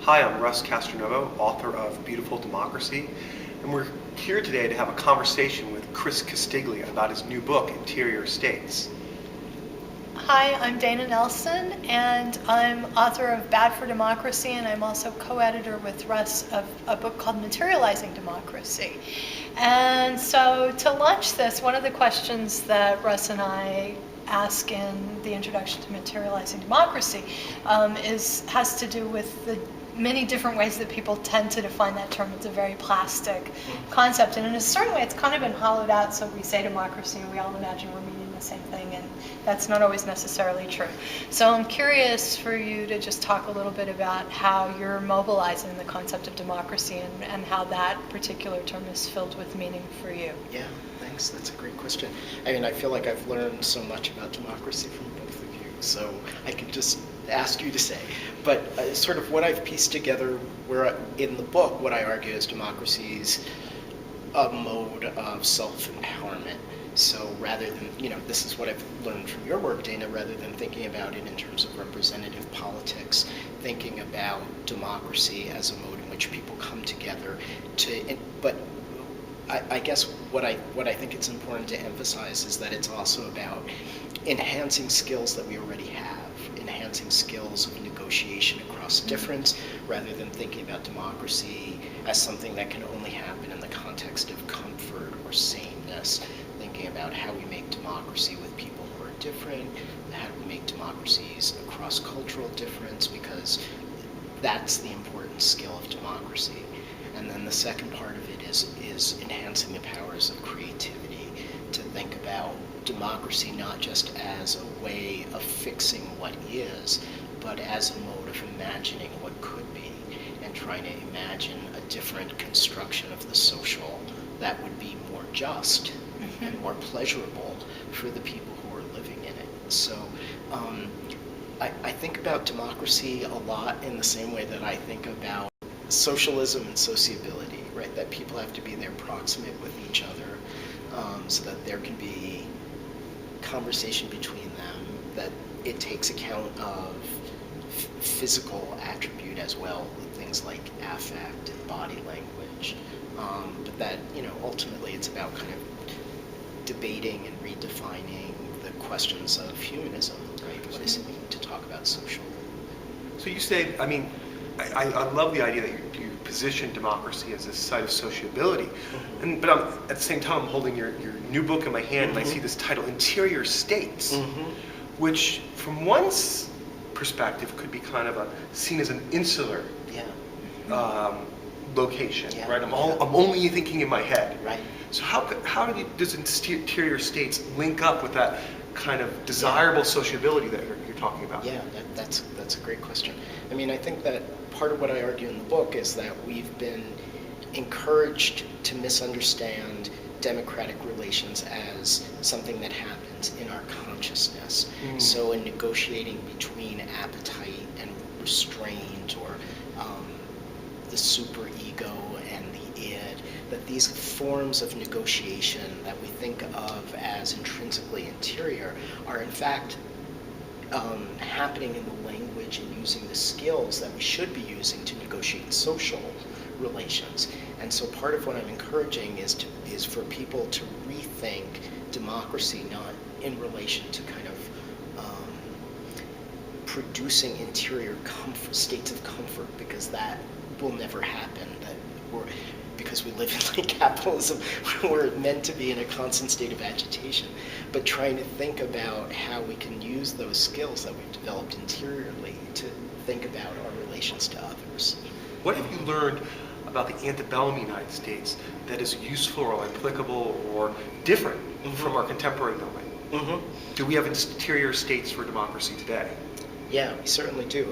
Hi, I'm Russ Castronovo, author of Beautiful Democracy, and we're here today to have a conversation with Chris Castiglia about his new book, Interior States. Hi, I'm Dana Nelson, and I'm author of Bad for Democracy, and I'm also co-editor with Russ of a book called Materializing Democracy. And so to launch this, one of the questions that Russ and I ask in the introduction to Materializing Democracy has to do with the many different ways that people tend to define that term. It's a very plastic concept, and in a certain way it's kind of been hollowed out, so we say democracy and we all imagine we're meaning the same thing, and that's not always necessarily true. So I'm curious for you to just talk a little bit about how you're mobilizing the concept of democracy and how that particular term is filled with meaning for you. Yeah, thanks. That's a great question. I mean, I feel like I've learned so much about democracy from both of you, so I could just ask you to say. But sort of what I've pieced together where in the book, what I argue is democracy's a mode of self-empowerment. So rather than, this is what I've learned from your work, Dana, rather than thinking about it in terms of representative politics, thinking about democracy as a mode in which people come together but I guess what I think it's important to emphasize is that it's also about enhancing skills that we already have, enhancing skills of negotiation across difference, rather than thinking about democracy as something that can only happen in the context of comfort or sameness, thinking about how we make democracy with people who are different, how do we make democracies across cultural difference, because that's the important skill of democracy. And then the second part of it is enhancing the powers of creativity, to think about democracy not just as a way of fixing what is, but as a mode of imagining what could be, and trying to imagine a different construction of the social that would be more just and more pleasurable for the people who are living in it. So I think about democracy a lot in the same way that I think about socialism and sociability, right? That people have to be there proximate with each other, so that there can be conversation between them, that it takes account of physical attribute as well, things like affect and body language, but that, ultimately it's about kind of debating and redefining the questions of humanism, right? What does it mean to talk about social? So you say, I love the idea that you position democracy as a site of sociability, but at the same time I'm holding your new book in my hand, and I see this title, Interior States, which from one's perspective could be kind of seen as an insular location, right? I'm only thinking in my head. Right. So does Interior States link up with that kind of desirable sociability that you're talking about? Yeah, that's a great question. I think that part of what I argue in the book is that we've been encouraged to misunderstand democratic relations as something that happens in our consciousness. So in negotiating between appetite and restraint, or the superego and the id, that these forms of negotiation that we think of as intrinsically interior are in fact happening in the language and using the skills that we should be using to negotiate social relations. And so part of what I'm encouraging is for people to rethink democracy not in relation to kind of producing interior states of comfort, because that will never happen. Because we live in capitalism, we're meant to be in a constant state of agitation, but trying to think about how we can use those skills that we've developed interiorly to think about our relations to others. What have you learned about the Antebellum United States that is useful or applicable or different from our contemporary moment? Do we have interior states for democracy today? Yeah, we certainly do.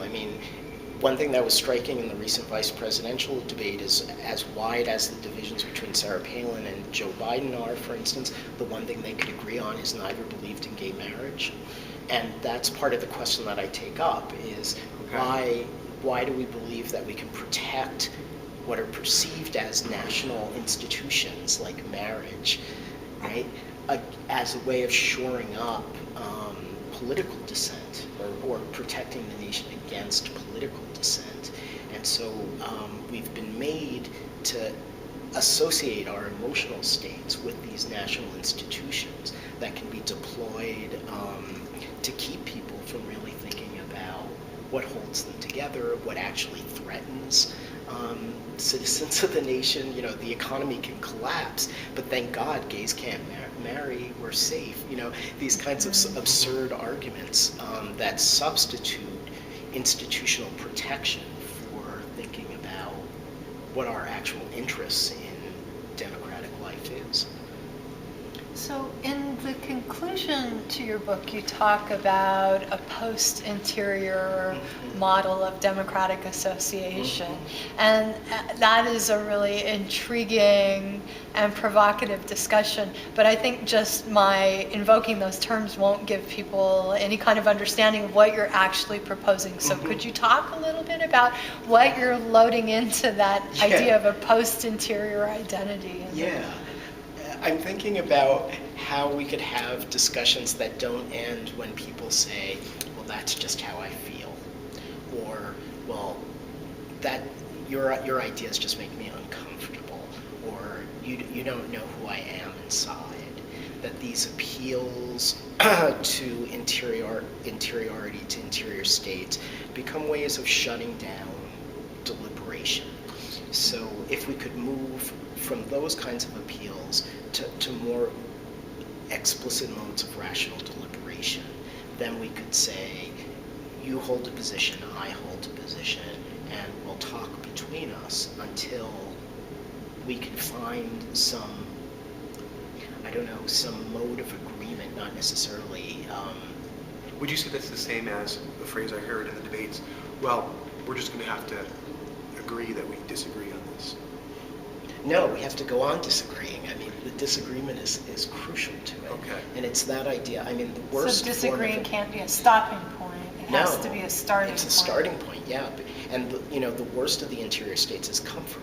One thing that was striking in the recent vice presidential debate is, as wide as the divisions between Sarah Palin and Joe Biden are, for instance, the one thing they could agree on is neither believed in gay marriage. And that's part of the question that I take up is, why do we believe that we can protect what are perceived as national institutions like marriage, right, as a way of shoring up political dissent, or protecting the nation against political dissent, And so we've been made to associate our emotional states with these national institutions that can be deployed to keep people from really thinking about what holds them together, what actually threatens citizens of the nation. You know, the economy can collapse, but thank God gays can't marry, we're safe. You know, these kinds of absurd arguments that substitute institutional protection for thinking about what our actual interests in democratic life is. So in the conclusion to your book, you talk about a post-interior model of democratic association. And that is a really intriguing and provocative discussion. But I think just my invoking those terms won't give people any kind of understanding of what you're actually proposing. So could you talk a little bit about what you're loading into that idea of a post-interior identity? Yeah. I'm thinking about how we could have discussions that don't end when people say, well, that's just how I feel. Or, well, that your ideas just make me uncomfortable. Or you don't know who I am inside. That these appeals to interiority, to interior states, become ways of shutting down deliberation. So if we could move from those kinds of appeals to more explicit modes of rational deliberation, then we could say, you hold a position, I hold a position, and we'll talk between us until we can find some, I don't know, some mode of agreement, not necessarily... Would you say that's the same as the phrase I heard in the debates, well, we're just going to have to agree that we disagree on this? No, we have to go on disagreeing. I mean, the disagreement is crucial to it. Okay. And it's that idea. I mean, the worst So disagreeing form of can't be a stopping point. It has to be a starting point. It's a starting point, yeah. And the worst of the interior states is comfort,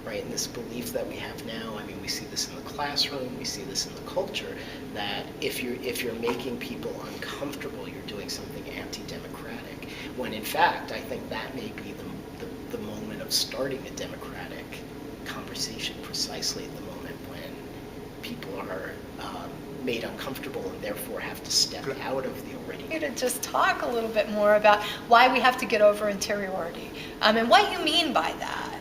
right? And this belief that we have now. I mean, we see this in the classroom. We see this in the culture. That if you're making people uncomfortable, you're doing something anti-democratic. When in fact, I think that may be the moment of starting a democratic conversation, precisely at the moment when people are made uncomfortable and therefore have to step out of the already. To just talk a little bit more about why we have to get over interiority and what you mean by that.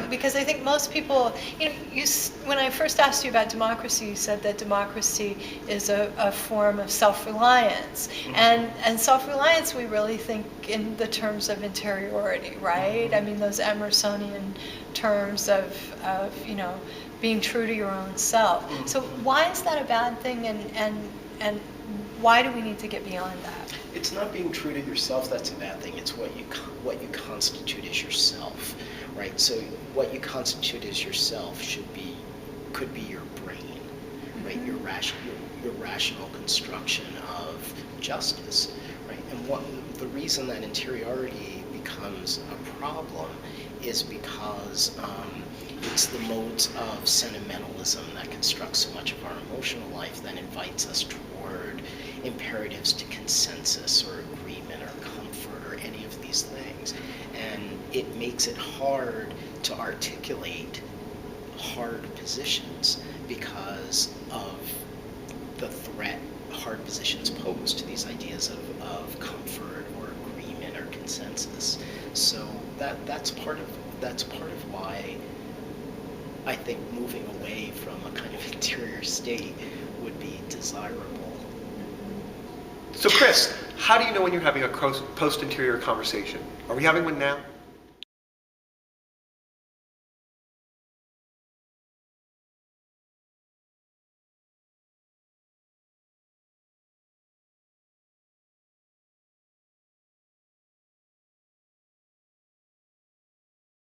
Because I think most people, when I first asked you about democracy, you said that democracy is a form of self-reliance. And self-reliance, we really think in the terms of interiority, right? I mean, those Emersonian terms of being true to your own self. So why is that a bad thing, and why do we need to get beyond that? It's not being true to yourself that's a bad thing. It's what you constitute as yourself, right? So what you constitute as yourself could be your brain, right? Your rational construction of justice, right? And the reason that interiority becomes a problem is because it's the modes of sentimentalism that construct so much of our emotional life that invites us toward imperatives to consensus or agreement or comfort or any of these things. And it makes it hard to articulate hard positions because of the threat hard positions pose to these ideas of comfort or agreement or consensus. So that's part of why I think moving away from a kind of interior state would be desirable. So Chris, how do you know when you're having a post-interior conversation? Are we having one now?